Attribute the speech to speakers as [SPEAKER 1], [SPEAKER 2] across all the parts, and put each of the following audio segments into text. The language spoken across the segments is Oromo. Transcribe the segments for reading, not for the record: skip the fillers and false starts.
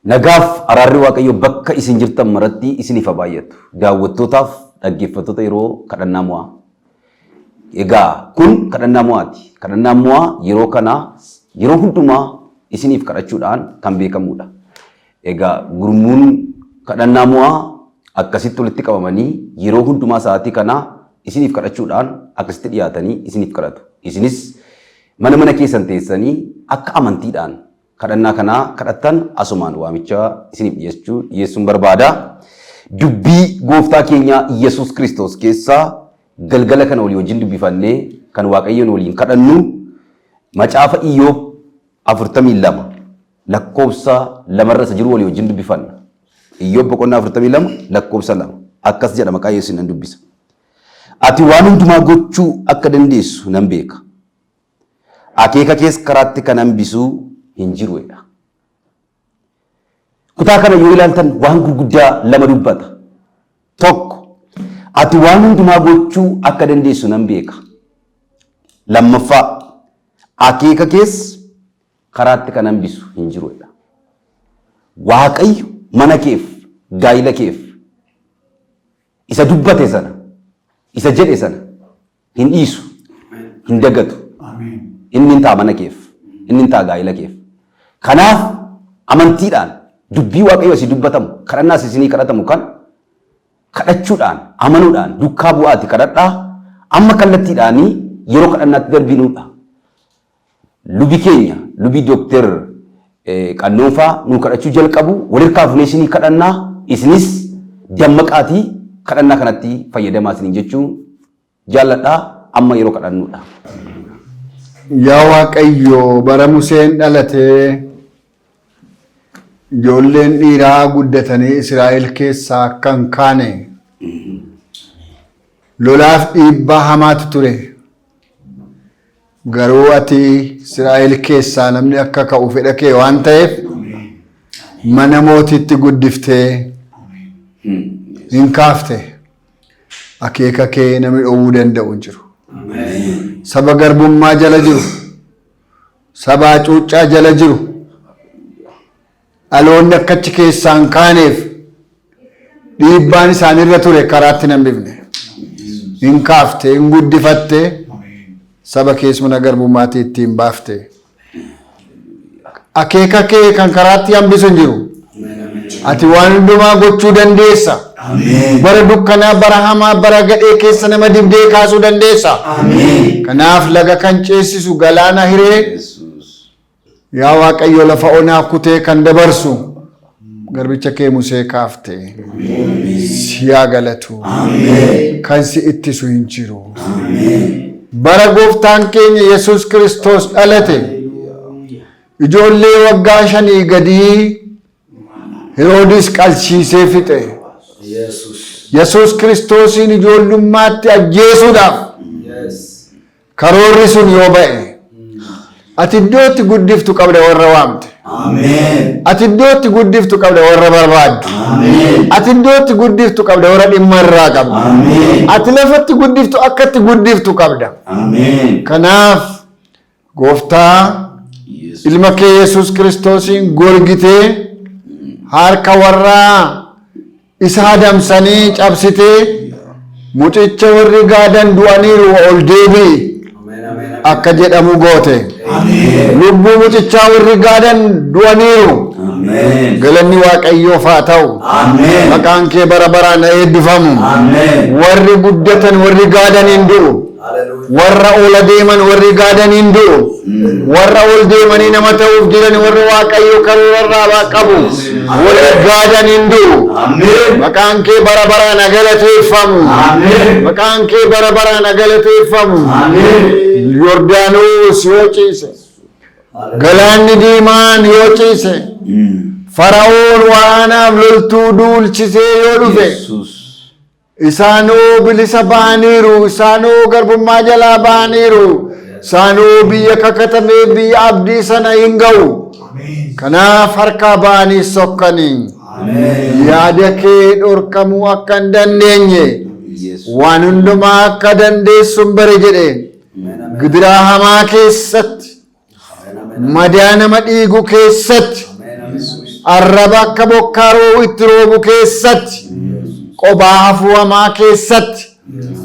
[SPEAKER 1] Nagaaf araarri Waaqayyo bakka isin jirtan maratti isiniif baay'atu. Daawwattootaaf dhaggeeffattoota yeroo kadhannaa mo'aa. Egaa kun kadhannaa mo'aati. Kadhannaa mo'aa yeroo kana yeroo hundumaa isiniif kadhachuudhaan kan beekamudha. Egaa gurmuun kadhannaa mo'aa akkasitti walitti qabamanii yeroo hundumaa sa'aatii kana isiniif kadhachuudhaan akkasitti dhiyaatanii isiniif kadhatu. Isinis mana keessan teessanii akka amantiidhaan kadhannaa kana kadhattan asumaan waamicha isiniif dhiyeessuun barbaada. Dubbii gooftaa keenya Yesuus Kiristoos keessaa galgala kana walii wajjin dubbifannee kan Waaqayyoon waliin kadhannu macaafa Iyyoob 42 lakkoofsa 2 jiru walii wajjin dubbifanna. Iyyoob boqonnaa 42 lakkoofsa 2 akkas jedha maqaa Yesuus nan dubbisa. Ati waan hundumaa gochuu akka dandeessu nan beeka. Akeeka kees karaatti kan hambisuu hin jiruudha. Kutaa kana yoo ilaaltan waan gurguddaa lama dubbata. Tokko ati waan hundumaa gochuu akka dandeessu nan beeka. Lammaffaa akeeka kees karaatti kan hambisu hin jiruudha. Waaqayyo mana keef gaa'ila keef isa dubbate sana isa jedhe sana hin dhiisu hin dagatu. Inni ta'a mana keef inni ta'a gaa'ila keef. Kanaaf amantiidhaan dubbii Waaqayyo asii dubbatamu kadhannaas isinii kadhatamu kan kadhachuudhaan amanuudhaan dukkaa bu'aati kadhadhaa amma kallattiidhaanii yeroo kadhannaatti darbinuudha. Lubi keenya lubi Dookter Qannoofaa nu kadhachuu jalqabu walirraa fuunee isinii kadhannaa isinis dammaqaatii kadhannaa kanatti fayyadamaa isiniin jechuun jaalladhaa amma yeroo kadhannuudha.
[SPEAKER 2] Yaa Waaqayyo bara Museen dhalatee ijoolleen dhiiraa guddatanii Israa'el keessaa akka hin kaane lolaaf dhiibbaa hamaatu ture. Garuu ati Israa'el keessaa namni akka ka'u fedha kee waan ta'eef mana mootiitti guddiftee hin kaafte. Akeeka kee namni dhowwuu danda'u hin jiru. Saba garbummaa jala jiru, saba cuuccaa jala jiru, dhaloonni akkachi keessaa hin kaaneef dhiibbaan isaanirra ture karaatti nan bifne. Hin kaafte, hin guddifatte, saba keessumna garbummaatii ittiin baafte. Akeeka kee kan karaatti hambisu hin jiru. Ati waan hundumaa gochuu dandeessa. Bara dukkanaa, bara hamaa, bara gadhee keessa nama dibdee kaasuu dandeessa. Kanaaf laga kan ceesisu galaana hiree yaa Waaqayyo lafa onaa kutee kan dabarsu garbicha kee Musee kaafte. Siyaa galatu. Kan si ittisu hin jiru. Bara gooftaan keenya Yesuus Kiristoos dhalate ijoollee waggaa 5 gadii Heroodis qalchiisee fixe. Yesuus Kiristoosiin ijoollummaatti ajjeesuudhaaf karoorri sun yoo ba'e ati iddootti guddiftu qabda warra waamte. Ati iddootti guddiftu qabda warra barbaaddu. Ati iddootti guddiftu qabda warra dhimma irraa qabda. Ati lafatti guddiftu akkatti guddiftu qabda. Kanaaf gooftaa ilma kee Yesuus Kiristoosiin golgitee harka warraa isa adamsanii cabsitee mucicha warri gaadan du'aniiru ol deebi'i akka jedhamu goote. Lubbuu mucichaa warri gaadan du'aniiru. Galanni Waaqayyoof haa ta'u. Maqaan kee bara baraan eebbifamu. Warri guddatan warri gaadan hin du'u. Warra ol deeman warri gaadan hin du'u. Warra ol deemanii nama ta'uuf jiran warri Waaqayyo karoorarraa qabu warri gaadan hin du'u. Maqaan kee bara baraan galateeffamu. Maqaan kee bara baraan galateeffamu. Yordaanos yoo ciise, galaanni diimaan yoo ciise, Fara'oon waraanaaf loltuu duulchisee yoo dhufe, isaanoo bilisa ba'aniiru, isaanoo garbummaa jalaa ba'aniiru, isaanoo biyya kakatamee biyya abdii sana hin ga'u. Kanaaf harkaa ba'anii sokkanii yaada kee dhorkamuu akka hin dandeenye waan hundumaa akka dandeessuun bare jedhe. Gidiraa hamaa keessatti madaa nama dhiigu keessatti arraba akka bokkaaroo itti roobu keessatti qobaa hafuuwamaa keessatti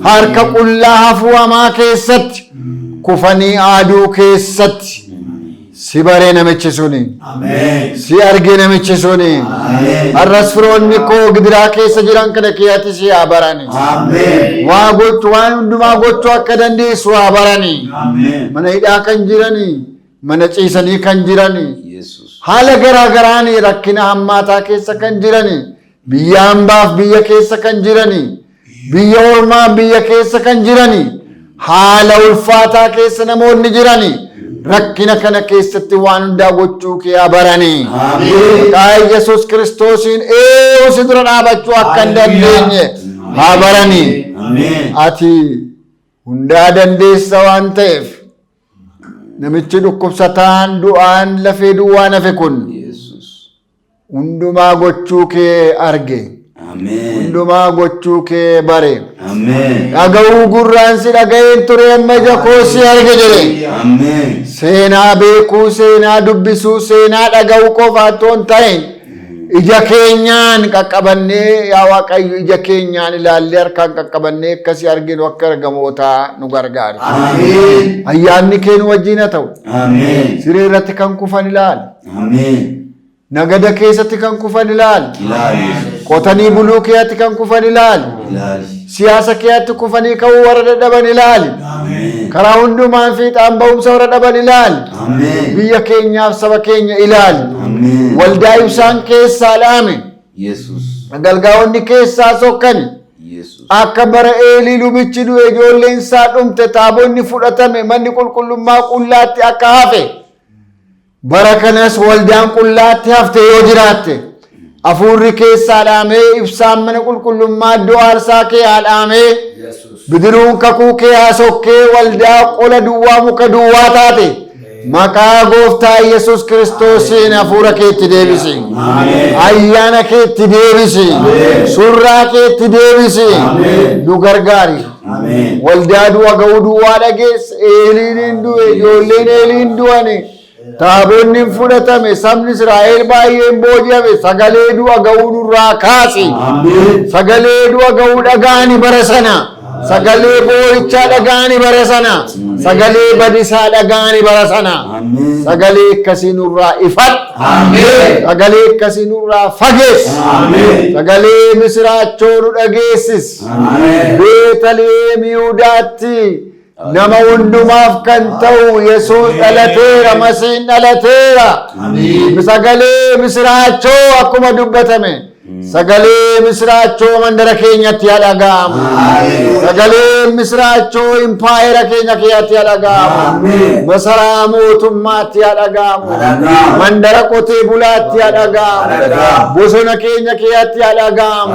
[SPEAKER 2] harka qullaa hafuuwamaa keessatti kufanii aaduu keessatti si baree namichi suni si argee namichi suni arras firoonni koo gidiraa keessa jiran kana keeyyaatti si haa barani waa gochuu waan hundumaa gochuu akka dandeessu haa barani mana hidhaa kan jirani mana ciisanii kan jirani haala garaa garaanii rakkina hammaataa keessa kan jirani biyya hambaaf biyya keessa kan jirani biyya ormaa biyya keessa kan jirani haala ulfaataa keessa namoonni jirani rakkina kana keessatti waan hundaa gochuu kee haa barani maqaa Yesuus Kiristoosiin si dura dhaabachuu akka hin dandeenye haa barani ati hundaa dandeessa waan ta'eef namichi dhukkubsataan du'aan lafee duwwaan hafe kun hundumaa gochuu kee arge hundumaa gochuu kee bare dhaga'uu gurraan si dhaga'een ture amma ija koo si arge jedhe seenaa beekuu seenaa dubbisuu seenaa dhaga'uu qofa otoo hin ta'in ija keenyaan qaqqabannee yaa Waaqayyo ija keenyaan ilaallee harkaan qaqqabannee akkasii arginu akka ergamootaa nu gargaari ayyaanni kee nu wajjin haa ta'u siree irratti kan kufan ilaali nagada keessatti kan kufan ilaali qotanii buluu keetti kan kufan ilaali siyaasa keetti kufanii ka'uu warra dadhaban ilaali karaa hundumaan fiixaan ba'umsa warra dhaban ilaali biyya keenyaaf saba keenya ilaali waldaa ibsaan keessaa dhaame galgaa'onni keessaa sokkani akka bara Eelii lubichi du'e ijoolleen isaa dhumte taabonni fudhatame manni qulqullummaa qullaatti akka hafe bara kanas waldaan qullaatti hafte yoo jiraatte hafuurri keessaa dhaamee ibsaan mana qulqullummaa iddoo aarsaa kee haa dhaamee bidiruun kakuu kee haa sokkee waldaa qola duwwaa muka duwwaa taate maqaa gooftaa Yesuus Kiristoosiin hafuura keetti deebisi ayyaana keetti deebisi surraa keetti deebisi nu gargaari waldaa du'a ga'uu duwwaa dhageesse Eeliin du'e ijoolleen Eeliin du'ani taabonni fudhatame sabni Israa'el baay'een booji'ame sagalee du'a ga'uu nurraa kaasi sagalee du'a ga'uu dhagaani bara sana sagalee boo'ichaa dhagaani bara sana sagalee badisaa dhagaani bara sana sagalee akkasii nurraa ifadhu sagalee akkasii nurraa fageessi sagalee misiraachoo nu dhageessis Beetaliheem Yihudaatti nama hundumaaf kan ta'u Yesuus dhalateera Masiin dhalateera sagalee misiraachoo akkuma dubbatame sagalee misiraachoo mandara keenyatti haa dhaga'amu sagalee misiraachoo impaayera keenya keessatti haa dhaga'amu masaraa mootummaatti haa dhaga'amu mandara qotee bulaatti haa dhaga'amu bosona keenya keessatti haa dhaga'amu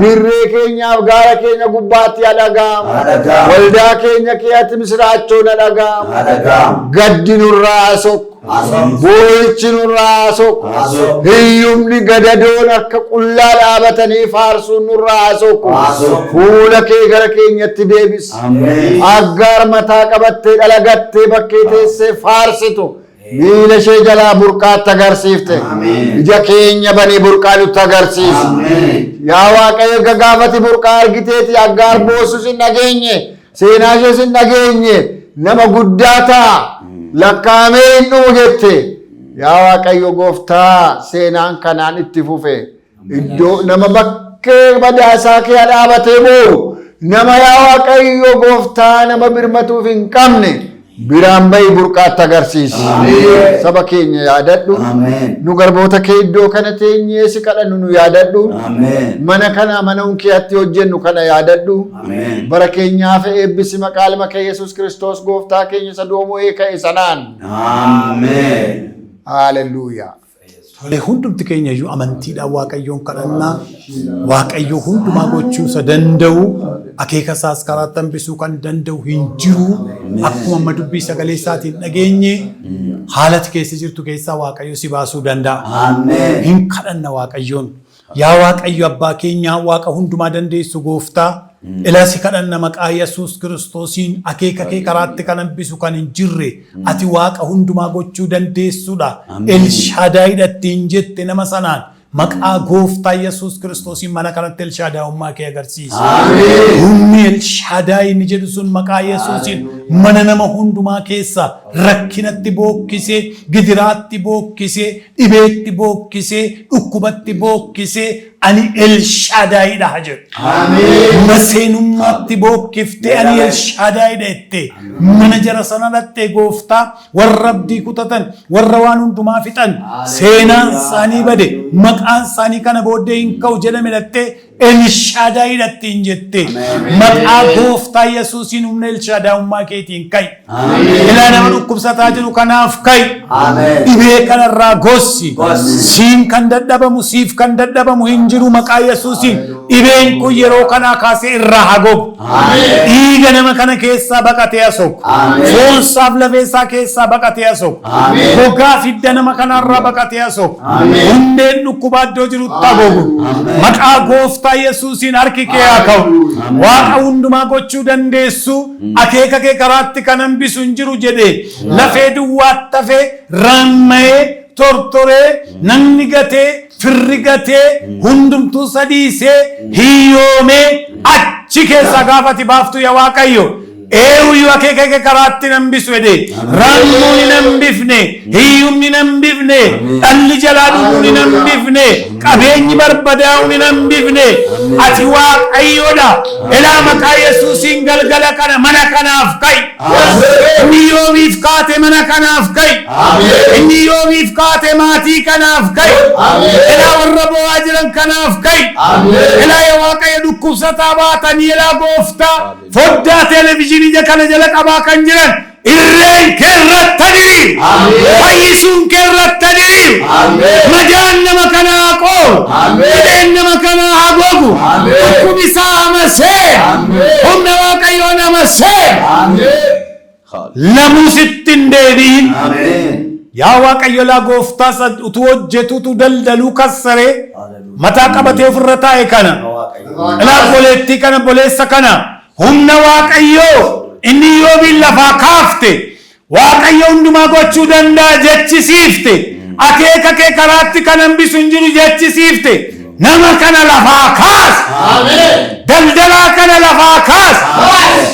[SPEAKER 2] dirree keenyaaf gaara keenya gubbaatti haa dhaga'amu waldaa keenya keessatti misiraachoo haa dhaga'amu gaddi nurraa sokku boo'ichi nurraa sokku hiyyumni gadadoon akka qullaa dhaabatanii faarsuun nurraa sokku fuula kee gara keenyatti deebisi aggaar mataa qabattee dhalagattee bakkee teessee faarsitu miila ishee jalaa burqaatti agarsiifte ija keenya banii burqaa nutti agarsiisi yaa Waaqayyo gaafati burqaa argiteeti aggaar boossus hin dhageenye seenaa ishees hin dhageenye nama guddaa ta'a lakkaa'amee hin dhumu jette yaa Waaqayyo gooftaa seenaan kanaan itti fufe iddoo nama bakkee badaasaa kee dhaabatee boo'u nama yaa Waaqayyo gooftaa nama birmatuuf hin qabne biraan bahi burqaatti agarsiisi saba keenya yaadadhu nu garboota kee iddoo kana teenyee si kadhannu nu yaadadhu mana kana mana hunkeetti hojjennu kana yaadadhu bara keenyaaf eebbisi maqaa ilma kee Yesuus Kiristoos gooftaa keenya isa du'aa ka'ee ka'e sanaan ameen haleluuyaa
[SPEAKER 3] hundumti keenya iyyuu amantiidhaan Waaqayyoon kadhannaa Waaqayyo hundumaa gochuu isa danda'u akeeka isaas karaa tambisuu kan danda'u hin jiru akkuma amma dubbii sagalee isaatiin dhageenye haalati keessa jirtu keessaa Waaqayyo si baasuu danda'a hin kadhanna Waaqayyoon yaa Waaqayyo abbaa keenya Waaqa hundumaa dandeessu gooftaa Ilasi kadhanna maqaa Yesuus Kiristoosiin akeeka kee karaatti kan hambisu kan hin jirre ati waaqa hundumaa gochuu dandeessudha. Elshaadaayidhattiin jette nama sanaan maqaa gooftaa Yesuus Kiristoosiin mana kanatti elshaadaa'ummaa kee agarsiisa. Humni elshaadaay ni jedhu sun maqaa Yesuusiin mana nama hundumaa keessa rakkinatti bookkisee, gidiraatti bookkisee, dhibeetti bookkisee, dhukkubatti bookkisee ani elshaadaayidha jedhu. Maseenummaatti bookkifte ani elshaadaayidha jette. Mana jara sana dhattee gooftaa warra abdii kutatan, warra waan hundumaa fixan seenaan isaanii bade maqaan isaanii kana booddee hin ka'u jedhame dhattee elshaadaayidha ittiin jette. Maqaa gooftaa Yesuusiin humna elshaadaa'ummaa keetiin ka'i. Ilaa nama dhukkubsataa jiru kanaaf ka'i. Dhibee kanarraa gossi. Siin kan dadhabamu siif kan dadhabamu hin jiru maqaa Yesuusiin. Dhibeen kun yeroo kanaa kaasee irraa hagogu. Dhiiga nama kana keessaa baqatee asoku. Foonsaaf lafeessaa keessaa baqatee asoku. Gogaa fidda nama kanarraa baqatee asoku. Hundeen dhukkubaa iddoo jirutti hagogu. Maqaa gooftaa Yesuusiin harki kee haa ka'u. Waaqa hundumaa gochuu dandeessu akeeka kee karaatti kan hambisu hin jiru jedhee lafee duwwaatti hafee raammayee tortoree namni gatee firri gatee hundumtuu sadiisee hiyyoomee achi keessaa gaafati baaftu yaa Waaqayyo. Eeyyuu akeeka kee karaatti hambisu jedhee raammuun hin hambifne, hiyyumni hin hambifne, dhalli jalaa dhufuun hin hambifne, qabeenyi barbadaa'uun hin hambifne. Ati Waaqayyoodha. Ilaa maqaa Yesuusiin galgala kana mana kanaaf ka'i. Inni yoomiif kaate mana kanaaf ka'i. Inni yoomiif kaate maatii kanaaf ka'i. Ilaa warra bo'aa jiran kanaaf ka'i. Ilaa yaa Waaqayyo dhukkubsataa baatanii ilaa gooftaa foddaa televezyiinii ija kana jala qabaa kan jiran irreen kee irratti diri. Fayyisuun kee irratti diri. Madaan nama kanaa qool. Dhibeen nama kanaa hagogu. Dhukkubisaa amasee. Humna Waaqayyoon amasee. Lamuu sittin deebiin. Yaa Waaqayyo laa gooftaa utuu hojjetutu daldaluu kassaree mataa qabatee ofirra taa'e kana ilaa boleettii kana boleessa kana humna Waaqayyoo inni Iyyoobiin lafaa kaafte Waaqayyo hundumaa gochuu danda'a jechisiifte akeeka kee karaatti kan hambisu hin jiru jechisiifte nama kana lafaa kaas. Daldalaa kana lafaa kaas.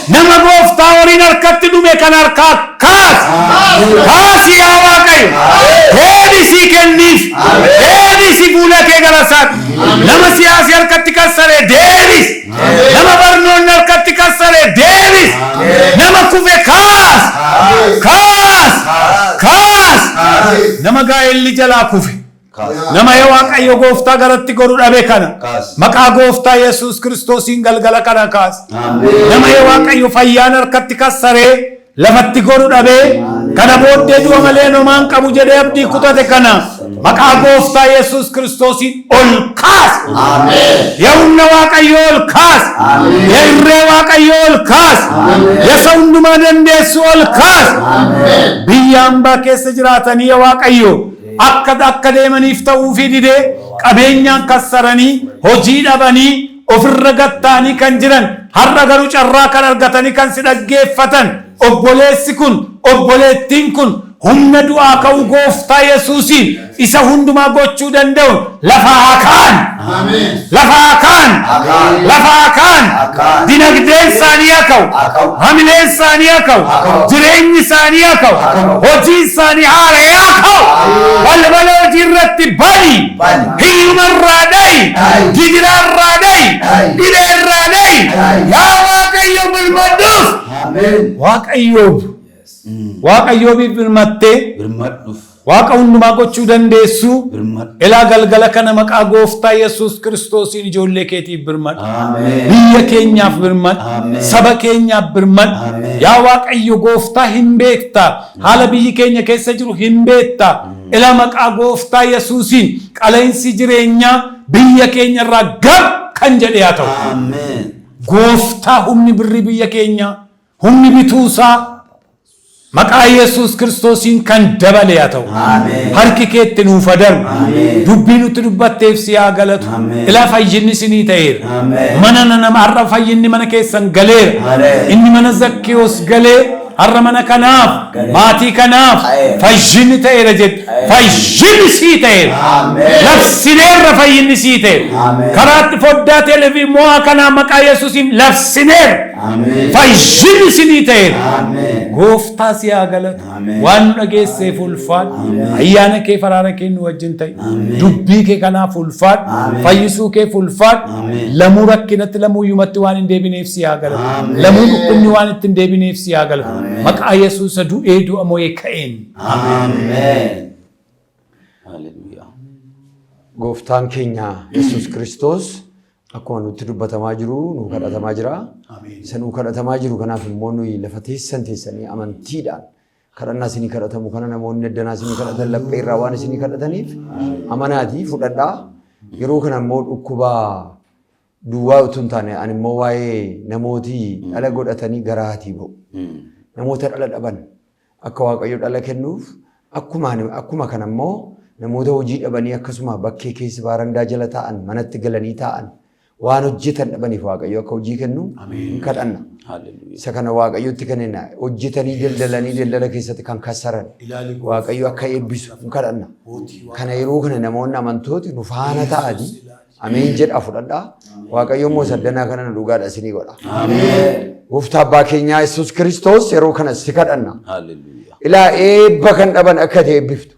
[SPEAKER 3] Nama gooftaa horiin harkatti dhume kan harkaa kaas. Kaasi yaa Waaqayyo. Deebisii kenniif. Deebisii fuula kee galasaatti. Nama siyaasii harkatti kassaree deebis. Nama barnoonni harkatti kassaree deebis. Nama kufe kaas. Kaas. Kaas. Nama gaa'elli jalaa kufe. Nama yaa Waaqayyo gooftaa garatti godhu dhabe kana maqaa gooftaa Yesuus Kiristoosiin galgala kana kaas. Nama yaa Waaqayyo fayyaan harkatti kassaree lafatti godhu dhabe kana booddee du'a malee nomaan qabu jedhee abdii kutate kana maqaa gooftaa Yesuus Kiristoosiin ol kaas. Yaa humna Waaqayyo ol kaas. Yaa irree Waaqayyo ol kaas. Yaa hundumaa dandeessu ol kaas. Biyya hambaa keessa jiraatanii yaa Waaqayyo akka deemaniif ta'uu fi didee qabeenyaan kassaranii hojii dhabanii ofirra gattaanii kan jiran har'a garuu carraa kan argatanii kan si dhaggeeffatan obboleessi kun obboleettiin kun humna du'aa ka'uu gooftaa Yesuusiin isa hundumaa gochuu danda'u lafaa kaan. Lafaa kaan. Lafaa kaan. Dinagdeen isaanii haa ka'u. Hamileen isaanii haa ka'u. Jireenyi isaanii haa ka'u. Hojii isaanii haala haa ka'u. Balbala hojii irratti bani. Hiyyuma irraa dhayi. Gidira irraa dhayi. Dhibee irraa dhayi. Yaa Waaqayyo birmadhuuf. Waaqayyoof birmattee Waaqa hundumaa gochuu dandeessu ilaa galgala kana maqaa gooftaa Yesuus Kiristoosiin ijoollee keetiif birmadhu. Biyya keenyaaf birmadhu. Saba keenyaaf birmadhu. Yaa Waaqayyo gooftaa hin beekta. Haala biyyi keenya keessa jiru hin beekta. Ilaa maqaa gooftaa Yesuusiin qaleensi jireenyaa biyya keenya irraa gab kan jedhe haa ta'u. Gooftaa humni birrii biyya keenya humni bituusaa maqaa Yesuus Kiristoosiin kan dabale yaa ta'u harki keetti nuuf adamu dubbii nutti dubbatteef si haa galatu ilaa fayyinni sinii ta'eera mana nama har'a fayyinni mana keessan galeera inni mana Zakkiyoos galee har'a mana kanaaf maatii kanaaf fayyinni ta'eera jedhu fayyinni sii ta'eera labsineerra fayyinni sii ta'eera karaatti foddaa televiizyinii mo'aa kanaa maqaa Yesuusiin labsineerra fayyinni sinii ta'eera gooftaa si haa galatu waan nu dhageesseef ulfaadhu ayyaana kee faraara kee nu wajjin ta'e dubbii kee kanaaf ulfaadhu fayyisuu kee ulfaadhu lamuu rakkinatti lamuu iyyumatti waan hin deebineef si haa galatu lamuu dhukkubni waan itti hin deebineef si haa galatu maqaa Yesuus du'ee du'a mo'ee ka'een
[SPEAKER 1] Ameen. Haleluuyaa.
[SPEAKER 2] Gooftaan keenya Yesuus Kiristoos akkuma nutti dubbatamaa jiru nu kadhatamaa jira. Isa nu kadhatamaa jiru kanaaf immoo nuyi lafa teessanii amantiidhaan kadhannaa isinii kadhatamu kana namoonni addanaa isinii kadhatan laphee irraa waan isinii kadhataniif amanaatii fudhadhaa. Yeroo kana immoo dhukkubaa duwwaa utuu hin taane ani immoo waa'ee namootii dhala godhatanii garaatii ba'u. Namoota dhala dhaban akka Waaqayyo dhala kennuuf akkuma kana immoo namoota hojii dhabanii akkasuma bakkee keessa baarandaa jala taa'an manatti galanii taa'an waan hojjetan dhabaniif Waaqayyo akka hojii kennu kadhanna. Isa kana Waaqayyotti kenna hojjetanii daldalanii daldala keessatti kan kassaran Waaqayyo akka eebbisu kadhanna. Kana yeroo kana namoonni amantooti nu faana ta'anii ameen jedha fudhadhaa. Waaqayyo immoo saddanaa kana nu dhugaadha isinii godha. Gooftaa abbaa keenyaa Yesuus Kiristoos yeroo kana si kadhanna. Ilaa eebba kan dhaban akka ta'e eebbiftu.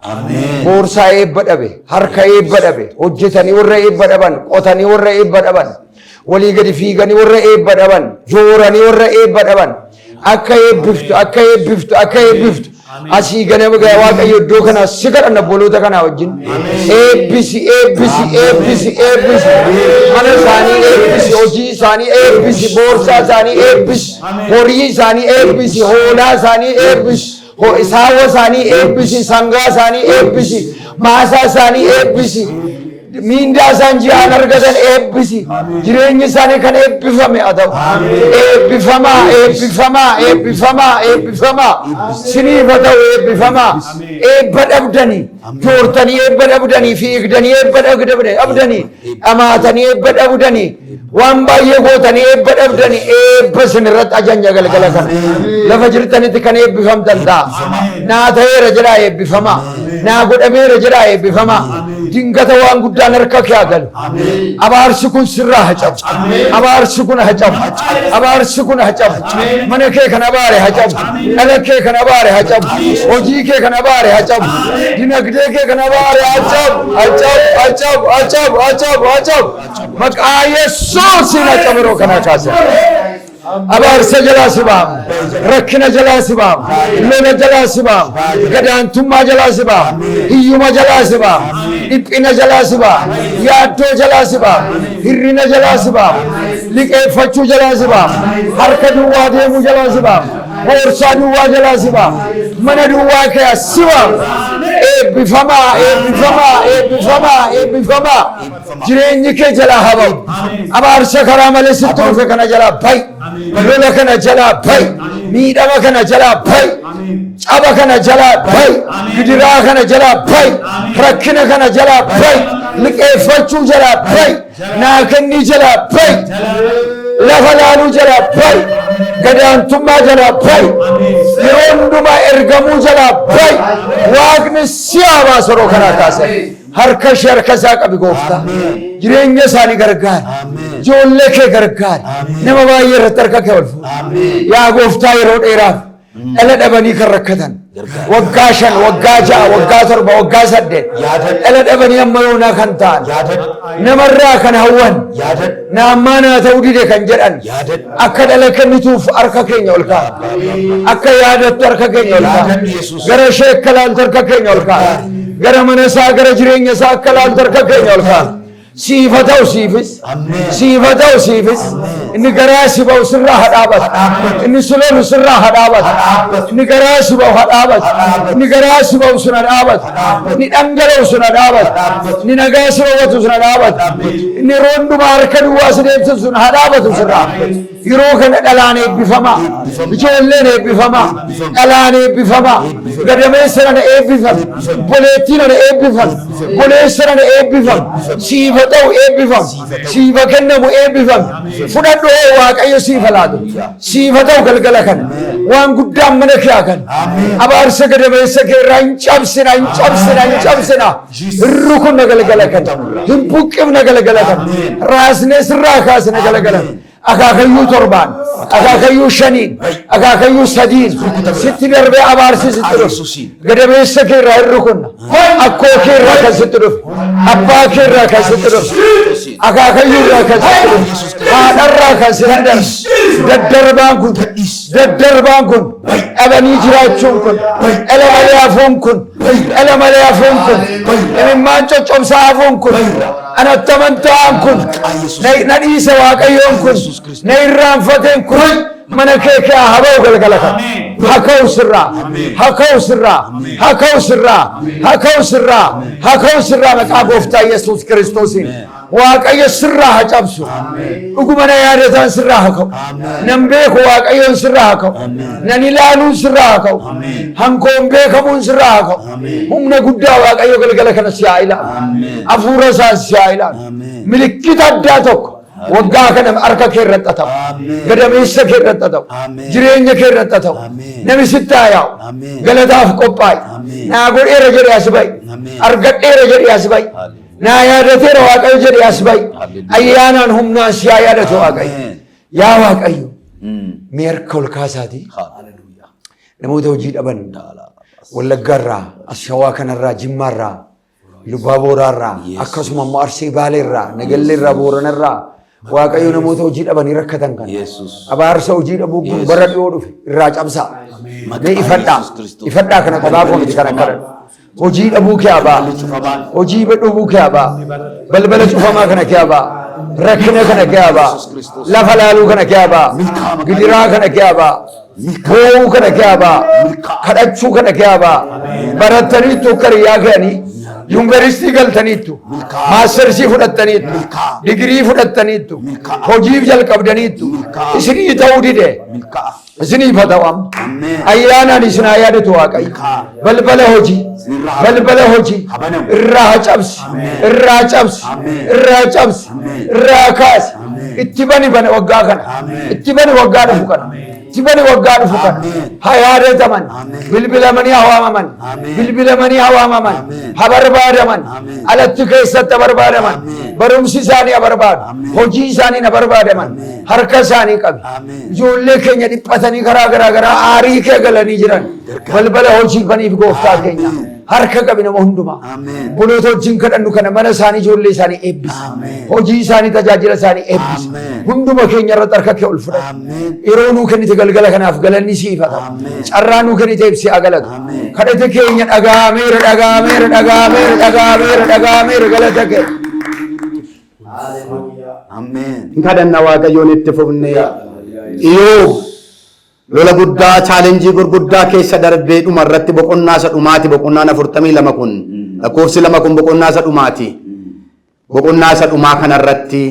[SPEAKER 2] Boorsaa eebba dhabe, harka eebba dhabe, hojjetanii warra eebba dhaban, qotanii warra eebba dhaban, walii gadi fiiganii warra eebba dhaban, jooranii warra eebba dhaban akka eebbiftu, akka eebbiftu, akka eebbiftu. Asii ganama Waaqayyo iddoo kana si kadhanna boloota kana wajjin eebbisi eebbisi eebbisi eebbisi mana isaanii eebbisi hojii isaanii eebbisi boorsaa isaanii eebbisi horii isaanii eebbisi hoolaa isaanii eebbisi saawwa isaanii eebbisi sangaa isaanii eebbisi maasaa isaanii eebbisi miindaa isaan ji'aan argatan eebbisi jireenyi isaanii kan eebbifame haa ta'u eebbifamaa eebbifamaa eebbifamaa eebbifamaa siniif haa ta'u eebbifamaa eebba dhabdanii joortanii eebba dhabdanii fiigdanii eebba dhabdanii dhamaatanii eebba dhabdanii waan baay'ee gootanii eebba dhabdanii eebba sinirratti ajanja galgala kana lafa jirtanitti kan eebbifamtan ta'a naa ta'eera jedhaa eebbifamaa naa godhameera jedhaa eebbifamaa dingata waan guddaan harka kee galu abaarsi kun sirraa hacabu abaarsi kun hacabu abaarsi kun hacabu mana kee kan abaare hacabu dhala kee kan abaare hacabu hojii kee kan abaare hacabu dinagdee kee kan abaare hacabu hacabu hacabu hacabu hacabu hacabu maqaa Yesuusiin hacabu kana kaasa abaarsa jalaa si baamu rakkina jalaa si baamu lola jalaa si baamu gadaantummaa jalaa si baamu hiyyuma jalaa si baamu dhiphina jalaa si baamu yaaddoo jalaa si baamu hirrina jalaa si baamu liqeeffachuu jalaa si baamu harka duwwaa deemuu jalaa si baamu boorsaa duwwaa jalaa si baamu mana duwwaa kee si baamu eebbifamaa eebbifamaa eebbifamaa eebbifamaa jireenyi kee jalaa habamu abaarsa karaa malee sitti dhufe kana jalaa bayi lola kana jalaa bayi miidhama kana jalaa bayi caba kana jalaa bayi gidiraa kana jalaa bayi rakkina kana jalaa bayi liqeeffachuu jalaa bayi naakannii jalaa bayi lafa laaluu jalaa bayi gadaantummaa jalaa bayi yeroo hundumaa ergamuu jalaa bayi waaqni si haa baasu yeroo kanaa kaase harka ishee harka isaa qabi gooftaa jireenya isaanii gargaari ijoollee kee gargaari nama baay'ee irratti harka kee ol fuudhi yaa gooftaa yeroo dheeraaf dhala dhabanii kan rakkatan waggaa 5 waggaa 6 waggaa 7 waggaa 8 dhala dhabanii amma yoonaa kan ta'an namarraa kan hawwan naammaa naa ta'uu dide kan jedhan akka dhala kennituuf harka keenya ol ka'a akka yaadattu harka keenya ol ka'a gara ishee akka laaltu harka keenya ol ka'a gara mana isaa gara jireenya isaa akka laaltu harka keenya ol ka'a siifa ta'u siifis siifa ta'u siifis inni garaa si ba'u sirraa hadhaabata inni sulolu sirraa hadhaabata inni garaa si ba'u hadhaabata inni garaa si ba'u sun hadhaabata inni dhangala'u sun hadhaabata inni nagaa si ba'u sun hadhaabata inni roondumaa harka duwwaa si deemsisu sun hadhaabatu sirraa yeroo kana dhalaan eebbifama ijoolleen eebbifama dhalaan eebbifama gadameessa na eebbifama boleettiin na eebbifama boleessa na eebbifama siifa ta'u eebbifama siifa kennamu eebbifama fudhadhu waaqayyo siifa laatu siifa ta'u galgala kana waan guddaan mana kee kan abaarsa gadameessa kee irraa hin cabsina rukun na galgala kana hin buqqifna galgala kana raasnes irraa kaasna galgala akaakayyuu torban akaakayyuu shaniin akaakayyuu sadiin sitti darbee abaarsi sitti dhufu gadameessa kee irraa hin rukunna akkoo kee irraa kan sitti dhufu abbaa kee irraa kan sitti dhufu akaakayyuu irraa kan sitti dhufu haadharraa kan sitti darbu daddarbaan kun dhabanii jiraachuun kun dhala malee hafuun kun imimmaan coccobsaa hafuun kun anattamantaan kun na dhiisa waaqayyoon kun na irraanfateen kun mana kee haba'u galgala kan haka'u sirraa maqaa gooftaa Yesuus Kiristoosiin waaqayyo sirraa haa cabsu dhuguma na yaadataan sirraa haa ka'u nan beeku waaqayyoon sirraa haa ka'u nan ilaaluun sirraa haa ka'u hankoon beekamuun sirraa haa ka'u humna guddaa waaqayyo galgala kana si haa ilaalu hafuura isaa si haa ilaalu milikkita addaa tokko waggaa kana harka kee irratti ta'u gadameessa kee irratti ta'u jireenya kee irratti ta'u nami sitti haa yaa'u galataaf qophaa'i naa godheera jedhee as ba'i argadheera jedhee as ba'i naa yaadateera waaqayyo jedhee as ba'i ayyaanaan humnaan si haa yaadatu waaqayyo yaa waaqayyo mee harka ol kaasaatii namoota hojii dhaban wallaggaarraa ashawaa kanarraa jimmaarraa lubaaboraarraa akkasuma immoo arsii baaleerraa nagalleerraa booranarraa waaqayyo namoota hojii dhabanii rakkatan kan abaarsa hojii dhabuu kun bara dhiyoo dhufe irraa cabsaa mee ifadhaa kana qabaa koomiti kana kadhan hojii dhabuu kee abaa hojii dhabuu kee abaa balbala cufamaa kana kee abaa rakkina kana kee abaa lafa laaluu kana kee abaa gidiraa kana kee abaa boo'uu kana kee abaa kadhachuu kana kee abaa barattaniitu kariyaa ka'anii yuunivarsiitii galtaniittu maastersii fudhattaniittu digirii fudhattaniittu hojiif jalqabdaniittu isinii ta'uu dide isiniif haa ta'u ayyaanaan isin haa yaadatu waaqayyo balbala hojii irraa kaasi itti bani waggaa kana itti bani waggaa dhufu kana tibani waggaa dhufu kan haa yaadataman bilbilamanii hawaamaman haa barbaadaman alatti keessatti haa barbaadaman barumsi isaanii haa barbaadu hojii isaanii haa barbaadaman harka isaanii qabi ijoollee keenya dhiphatanii karaa garaa aarii kee galanii jiran balbala hojii baniif gooftaa keenya harka qabi nama hundumaa buloota wajjin kadhannu kana mana isaanii ijoollee isaanii eebbisi hojii isaanii tajaajila isaanii eebbisi hunduma keenya irratti harka kee ol fudhatu yeroo nuu kennite galgala kanaaf galanni siif haa ta'u carraa nuu kennite ibsi haa galatu kadhate keenya dhagaameera galata kee
[SPEAKER 4] kadhanna waaqayyoon itti fufne Iyyoob lola guddaa chaalenjii gurguddaa keessa darbee dhuma irratti boqonnaa isa dhumaati boqonnaan 42 kun lakkoofsi 2 kun boqonnaa isa dhumaati boqonnaa isa dhumaa kana irratti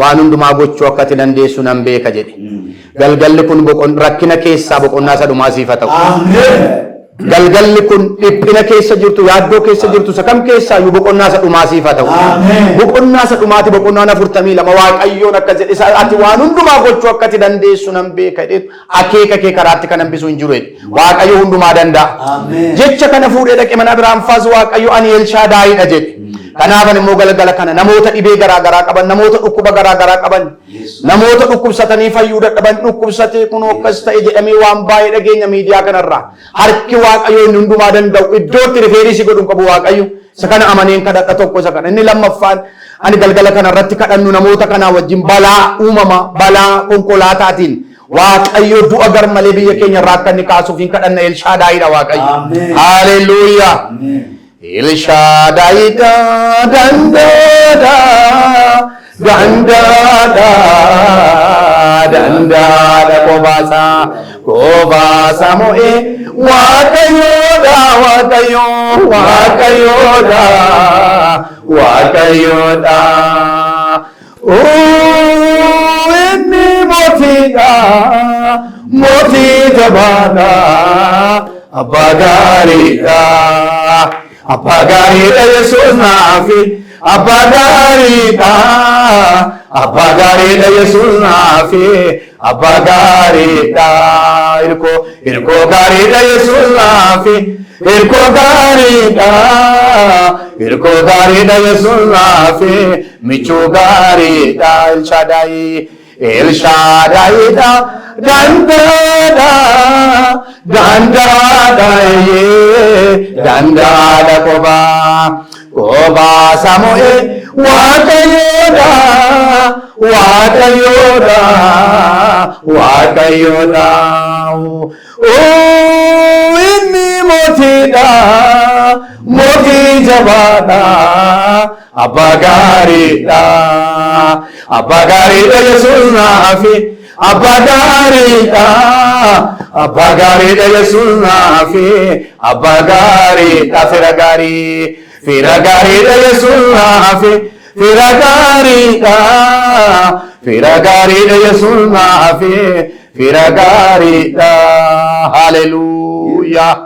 [SPEAKER 4] waan hundumaa gochuu akka ati dandeessu nan beeka jedhe galgalli kun rakkina keessaa boqonnaa isa dhumaa siif haa ta'u galgalli kun dhiphina keessa jirtu yaaddoo keessa jirtu sakam keessaa yu boqonnaa isa dhumaa siif haa ta'u boqonnaa isa dhumaati boqonnaan 42 waaqayyoon akka jedhe ati waan hundumaa gochuu akka ati dandeessu nan beeka jedhe akeeka kee karaatti kan hambisuu hin jiru jedhe waaqayyo hundumaa danda'a jecha kana fuudhee dhaqe mana Abrahaam faas waaqayyo ani Elshaadaayidha jedhe kanaafan immoo galgala kana namoota dhibee garaa qaban namoota dhukkuba garaa qaban namoota dhukkubsatanii fayyuu dadhaban dhukkubsatee kun akkas ta'e jedhamee waan baay'ee dhageenya miidiyaa kanarraa harki waaqayyo inni hundumaa danda'u iddootti rifeensi godhun qabu waaqayyo isa kana amaneen kadhadha tokko isa kana inni lammaffaan ani galgala kana irratti kadhannu namoota kanaa wajjin balaa uumama balaa konkolaataatiin waaqayyo du'a gar malee biyya keenya irraa akka inni kaasuuf hin kadhanna Elshaadaayidha waaqayyo haleluuyaa Elshaadaayidha dandaadha qofaasa mo'ee waaqayyoodha inni mootiidha mootii jabaadha abbaa gaariidha abbaa gaariidha Yesuus naafi abbaa gaariidha abbaa gaariidha Yesuus naafi abbaa gaariidha irkoo gaariidha Yesuus naafi irkoo gaariidha Yesuus naafi michuu gaariidha El Shaddaiidha dandaadha qoba Samu'eel waaqayyoodha inni mootiidha mootii jabaadha abbaa gaariidha Yesuus naafi abbaa gaariidha Yesuus naafi abbaa gaariidha fira gaariidha Yesuus naafi fira gaariidha Yesuus naafi fira gaariidha haleluuyaa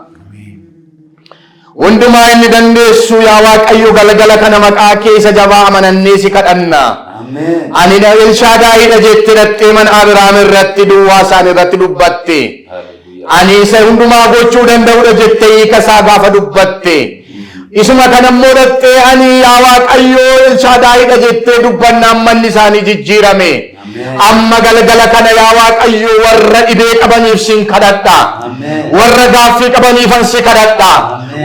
[SPEAKER 4] hundumaa inni dandeessu yaa Waaqayyo galgala kana maqaa kee isa jabaa amanannee si kadhanna ani El Shaddaiidha jettee dhattee mana Abrahaam irratti duwwaa isaan irratti dubbatte ani isa hundumaa gochuu danda'udha jettee hiika isaa gaafa dubbatte isuma kanammoo dhattee ani yaa Waaqayyo El Shaddaiidha jettee dubbannaan manni isaanii jijjiirame amma galgala kana yaa Waaqayyo warra dhibee qabaniif sin kadhadha warra gaaffii qabaniifan si kadhadha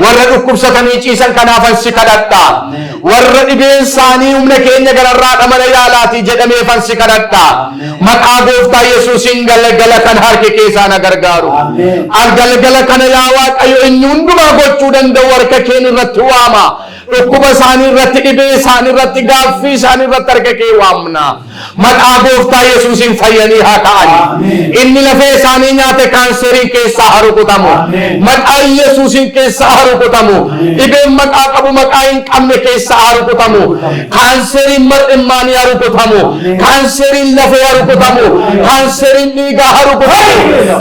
[SPEAKER 4] warra dhukkubsatanii ciisan kanaafan si kadhadha warra dhibeen isaanii humna keenya gararraa mana yaalaatii jedhameefan si kadhadha maqaa gooftaa Yesuusiin galgala kana harki keessaa na gargaaru galgala kana yaa Waaqayyo inni hundumaa gochuu danda'u harka keenya irratti waama dhukkuba isaanii irratti dhibee isaanii irratti gaaffii isaanii irratti harka kee waamna maqaa gooftaa Yesuusiin fayyanii haa ta'ani inni lafee isaanii nyaate kaanseriin keessaa haa rukutamu maqaa Yesuusiin keessaa haa rukutamu dhibeen maqaa qabu maqaa hin qabne keessaa haa rukutamu kaanseriin mar'immaanii haa rukutamu kaanseriin lafee haa rukutamu kaanseriin dhiigaa haa rukutamu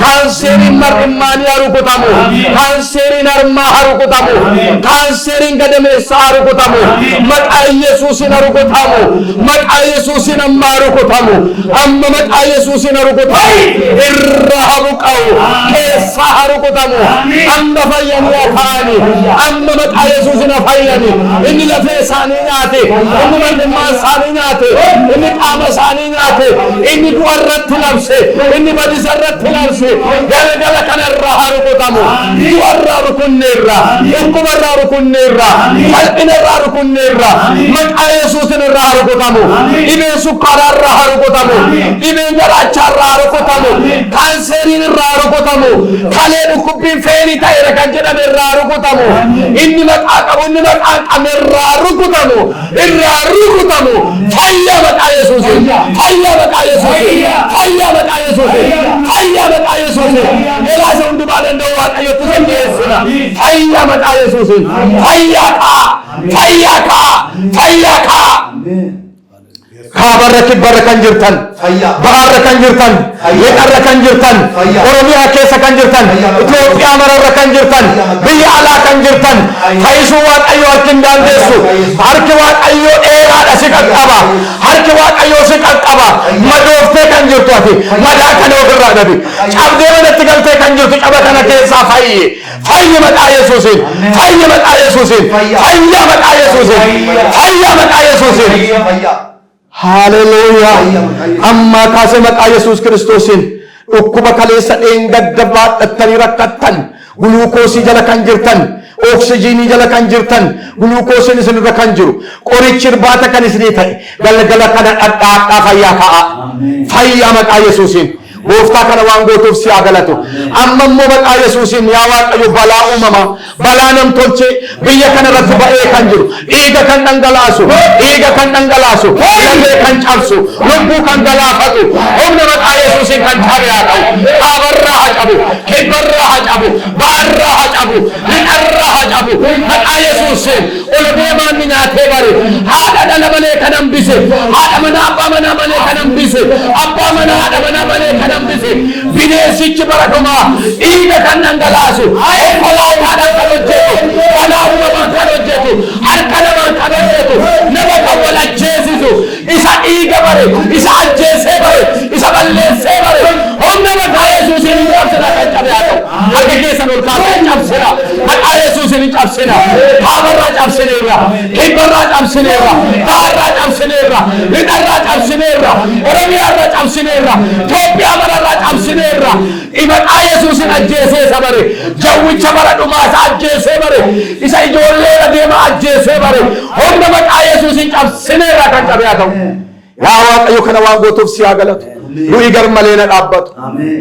[SPEAKER 4] kaanseriin mar'immaanii haa rukutamu kaanseriin harmaa haa rukutamu kaanseriin gadameessaa haa rukutamu maqaa Yesuusiin haa rukutamu maqaa Yesuusiin amma haa rukutamu amma maqaa Yesuusiin haa rukutamu irra haa buqqa'u keessaa haa rukutamu amma fayyanii haa ta'ani amma maqaa Yesuusiin haa fayyani inni lafee isaanii nyaate inni mar'immaa isaanii nyaate inni qaama isaanii nyaate inni du'a irratti labse inni badiisa irratti labse galgala kanarraa haa rukutamu du'a irraa rukunneerra dhukkuba irraa rukunneerra salphina irraa rukunneerra maqaa Yesuusiin irraa haa rukutamu dhibeen sukkaaraa irraa haa rukutamu dhibeen garaachaa irraa haa rukutamu kaanseriin irraa haa rukutamu kalee dhukkubbiin feenii ta'eera kan jedhame irraa haa rukutamu inni maqaa qabu inni maqaa qabne irraa haa rukutamu fayyaa maqaa Yesuusiin fayyaa maqaa Yesuusiin fayyaa maqaa Yesuusiin fayyaa maqaa Yesuusiin ilaasa hundumaa danda'u Waaqayyotti sin dhiyeessina fayyaa maqaa Yesuusiin fayyaa kaa Kabarra kibbarra kan jirtan, baharra kan jirtan, lixarra kan jirtan, Oromiyaa keessa kan jirtan, Itoophiyaa mararra kan jirtan, biyya alaa kan jirtan, fayyisuu Waaqayyo harki hin dandeessu, harki Waaqayyo dheeraadha si qaqqaba, harki Waaqayyo si qaqqaba, madooftee kan jirtu ati, madaa kana ofirraa dhabi, cabdee manatti galtee kan jirtu caba kana keessaa fayyi maqaa Yesuusiin, fayyi maqaa Yesuusiin, fayya maqaa Yesuusiin, fayya maqaa Yesuusiin. Haleluuyaa amma kaasee maqaa Yesuus Kiristoosin dhukkuba kaleessa dheengadda baadhattanii rakkattan guluukoosii jala kan jirtan oksijiinii jala kan jirtan guluukoosiin isinirra kan jiru qorichi irbaata kan isinii ta'e galgala kana dhadhaadhaa fayyaa ka'a fayyaa maqaa Yesuusin gooftaa kana waan gootuuf si haa galatu amma immoo maqaa Yesuusin yaa Waaqayyo balaa uumama balaa namtolchee biyya kana irratti ba'ee kan jiru dhiiga kan dhangalaasu lafee kan cabsu lubbuu kan galaafatu humna maqaa Yesuusin kan cabe haa ta'u kaabarraa haa cabu kibbarraa haa cabu baarraa haa cabu lixarraa haa cabu maqaa Yesuusin ol deemaan ni nyaatee bare haadha dhala malee kan hambise haadha mana abbaa manaa malee kan hambise hambise abbaa mana haadha mana malee kan hambise bineensichi bara dhumaa dhiiga kan dhangalaasu konkolaataa kan hojjetu balaa uumamaa kan hojjetu harka namaa kan hojjetu nama kan wal ajjeesisu isa dhiiga bare isa ajjeesee bare isa balleessee bare humna maqaa Yesuusiin hin cabsina kan cabe haa ta'u harka keessan ol kaasee cabsina maqaa Yesuusiin hin cabsina haabarraa cabsineerra kibbarraa cabsineerra baarraa cabsineerra hidharraa cabsineerra oromiyaarraa cabsineerra Itoophiyaa mararraa cabsineerra maqaa Yesuusiin ajjeesee isa bare jawwicha bara dhumaa isa ajjeesee bare isa ijoollee adeema ajjeesee bare humna maqaa Yesuusiin cabsineerra kan cabe haa ta'u yaa Waaqayyo kana waan gootuuf si haa galatu du'i gar malee na dhaabbatu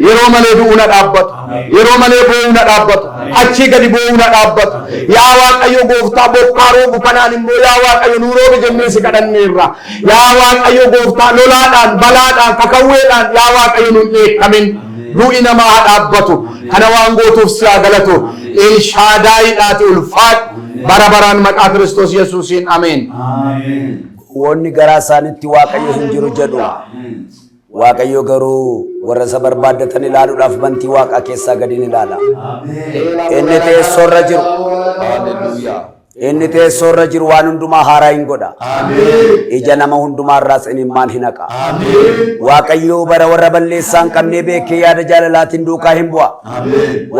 [SPEAKER 4] yeroo malee du'uu na dhaabbatu yeroo malee boo'uu na dhaabbatu achii gadi boo'uu na dhaabbatu yaa Waaqayyo gooftaa bokkaa roobu kanaan immoo yaa Waaqayyo nuu roobe jennee si kadhanneerra yaa Waaqayyo gooftaa lolaadhaan balaadhaan kakawweedhaan yaa Waaqayyo nun dheekkamin du'i namaa haa dhaabbatu kana waan gootuuf si haa galatu Elshaadaayiidhaati ulfaadhu bara baraan maqaa Kiristoos Yesuusiin ameen.
[SPEAKER 5] Wanni garaa isaanitti Waaqayyo hin jiru jedhu Waaqayyo garuu warra isa barbaaddatan ilaaluudhaaf bantii Waaqaa keessaa gadi ni ilaala. Inni teessoorra jiru. Inni teessoorra jiru waan hundumaa haaraa hin godha. Ija nama hundumaarraas imimmaan hin haqa. Waaqayyo bara warra balleessaa hin qabnee beekee yaada jaalalaatiin duukaa hin bu'a.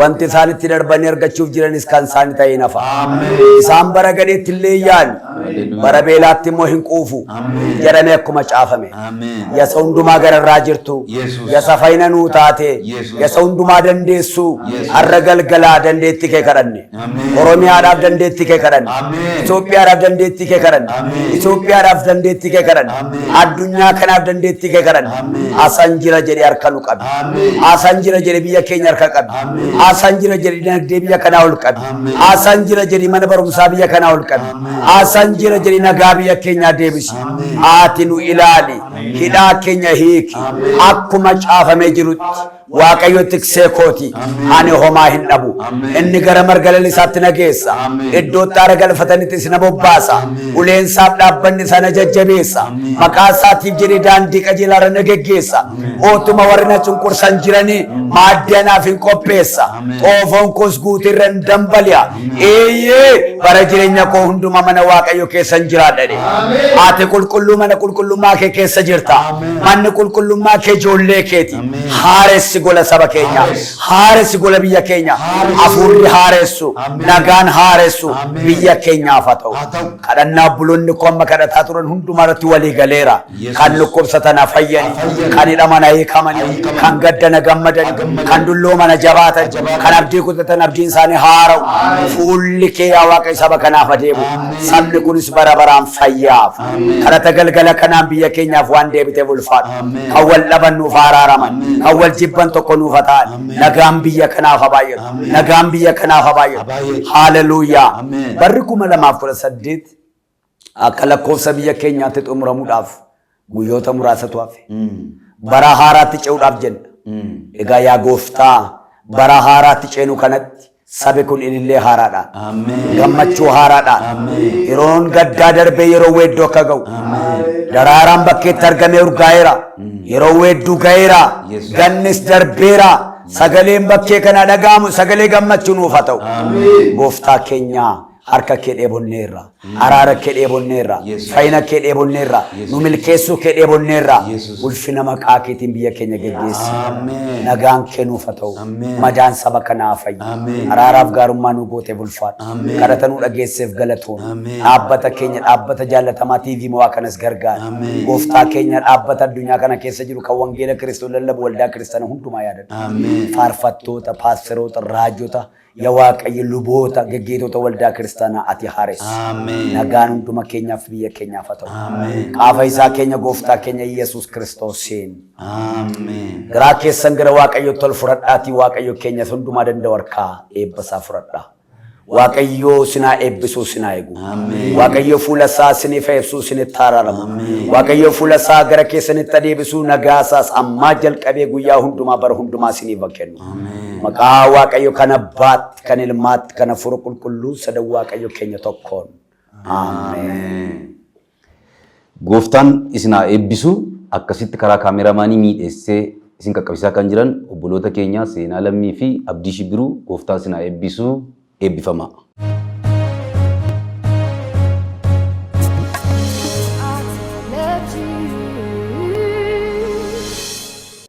[SPEAKER 5] Wanti isaanitti darbanii argachuuf jiranis kan isaanii ta'ee nafa. Isaan bara gadheetti illee yaadu. Bara beelaatti immoo hin quufu. Jedhamee akkuma caafame. Yasa hundumaa gararraa jirtu. Yasa fayyina nuu taate. Yasa hundumaa dandeessu. Har'a galgalaa dandeetti kee kadhanne. Oromiyaadhaaf dandeetti kee kadhanne. Itoophiyaadhaaf dandeetti kee kadhanne. Itoophiyaadhaaf dandeetti kee kadhanne. Addunyaa kanaaf dandeetti kee kadhanne. Asaan jira jedhee harka nu qabi. Asaan jira jedhee biyya keenya harka qabi. Asaan jira jedhee dinagdee biyya kanaa ol qabi. Asaan jira jedhee mana barumsaa biyya kanaa ol qabi. Asaan jira jedhee nagaa biyya keenyaa deebisi. Ati nu ilaali. Hidhaa keenya hiiki. Akkuma caafamee jirutti Waaqayyo tiksee kooti. Ani homaa hin dhabu. Inni gara marga lalisaatti na geessa. Iddootti aara galfatanitti si na bobbaasa. Uleensaaf dhaabbanni sana jajjabeessa. Maqaa isaatiif jedhee daandii qajeelaarra na geggeessa. Ootuma warri na cunqursan jiranii maaddii anaaf hin qopheessa. Xoofoon koos guutirra hin dambali'a. Eeyyee bara jireenya koo hunduma mana Waaqayyo keessa hin jiraadhani. Ati qulqulluu mana qulqullummaa kee keessa jirta. Manni qulqullummaa kee ijoollee keeti. Haaressi gola saba keenya. Haaressi gola biyya keenya. Hafuurri haaressu. Nagaan haaressu. Biyya keenyaaf haa ta'u. Kadhannaa buloonni koo amma kadhataa turan hundumarratti walii galeera. Kan dhukkubsatan fayyani. Kan hidhaman hiikamani. Kan gaddan gammadani. Kan dullooman jabaatan. Kan abdii kutatan abdiin isaanii haara'u. Fuulli kee yaa Waaqayyo saba kanaaf adeemu. Sabni kunis bara baraan fayyaaf. Kadhata galgala kanaan biyya keenyaaf waan deebiteef ulfaadhu. Kan wal dhaban nuuf araaraman. Kan wal jibban tokko nuuf ta'an. Nagaan biyya kanaaf haa baay'atu. Nagaan biyya kanaaf haa baay'atu. Haaleluyyaa. Barri 2018 akka lakkoofsa biyya keenyaatti xumuramuudhaaf guyyoota muraasatu hafe. Bara haaraatti ce'uudhaaf jenna. Egaa yaa gooftaa bara haaraatti ceenu kanatti sabi kun ilillee haaraadhaan. Gammachuu haaraadhaan. Yeroon gaddaa darbee yeroo weedduu akka ga'u. Daraaraan bakkeetti argamee urgaa'eera. Yeroo weedduu ga'eera. Gannis darbeera. Sagaleen bakkee kana dhaga'amu sagalee gammachuu nuuf haa ta'u. Gooftaa keenya harka kee dheebonneerra. Araara kee dheebonneerra. Fayyina kee dheebonneerra. Nu milkeessuu kee dheebonneerra. Ulfina maqaa keetiin biyya keenya geggeessi. Nagaan kee nuuf haa ta'u. Madaan saba kanaaf fayyi. Araaraaf gaarummaa nu gooteef ulfaadhu. Kadhata nu dhageesseef galatoon. Dhaabbata keenya dhaabbata jaallatamaa TV Mo'aa kanas gargaara. Gooftaa keenya dhaabbata addunyaa kana keessa jiru kan wangeela Kiristoos lallabu waldaa kiristaanaa hundumaa yaadadhu. Faarfattoota, paasteroota, raajota, yaa Waaqayyo luboota, geggeessitoota waldaa kiristaanaa ati haaressi. Nagaan hunduma keenyaaf biyya keenyaaf haa ta'u. Qaafa isaa keenya gooftaa keenya Yesuus Kiristoosiin. Garaa keessan gara Waaqayyootti ol fudhadhaatii Waaqayyo keenya hundumaa danda'u harkaa eebba isaa fudhadhaa. Waaqayyo sinaa eebbisuu sinaa eegu. Waaqayyo fuula isaa siniif ibsuu sinitti araaramu. Waaqayyo fuula isaa gara keessanitti deebisuu nagaa isaas ammaa jalqabee guyyaa hundumaa bara hundumaa siniif kennu. Maqaa Waaqayyo kan Abbaatti, kan Ilmaatti, kan Hafuura Qulqulluu sadan Waaqayyo keenya tokkoon. Ameen.
[SPEAKER 1] Gooftaan isin haa eebbisu. akkasitti karaa kaameraamaanii miidheessee isin qaqqabsiisaa kan jiran obboloota keenya Seenaa Lammii fi Abdii Shibiruu gooftaa isin haa eebbisu eebbifama.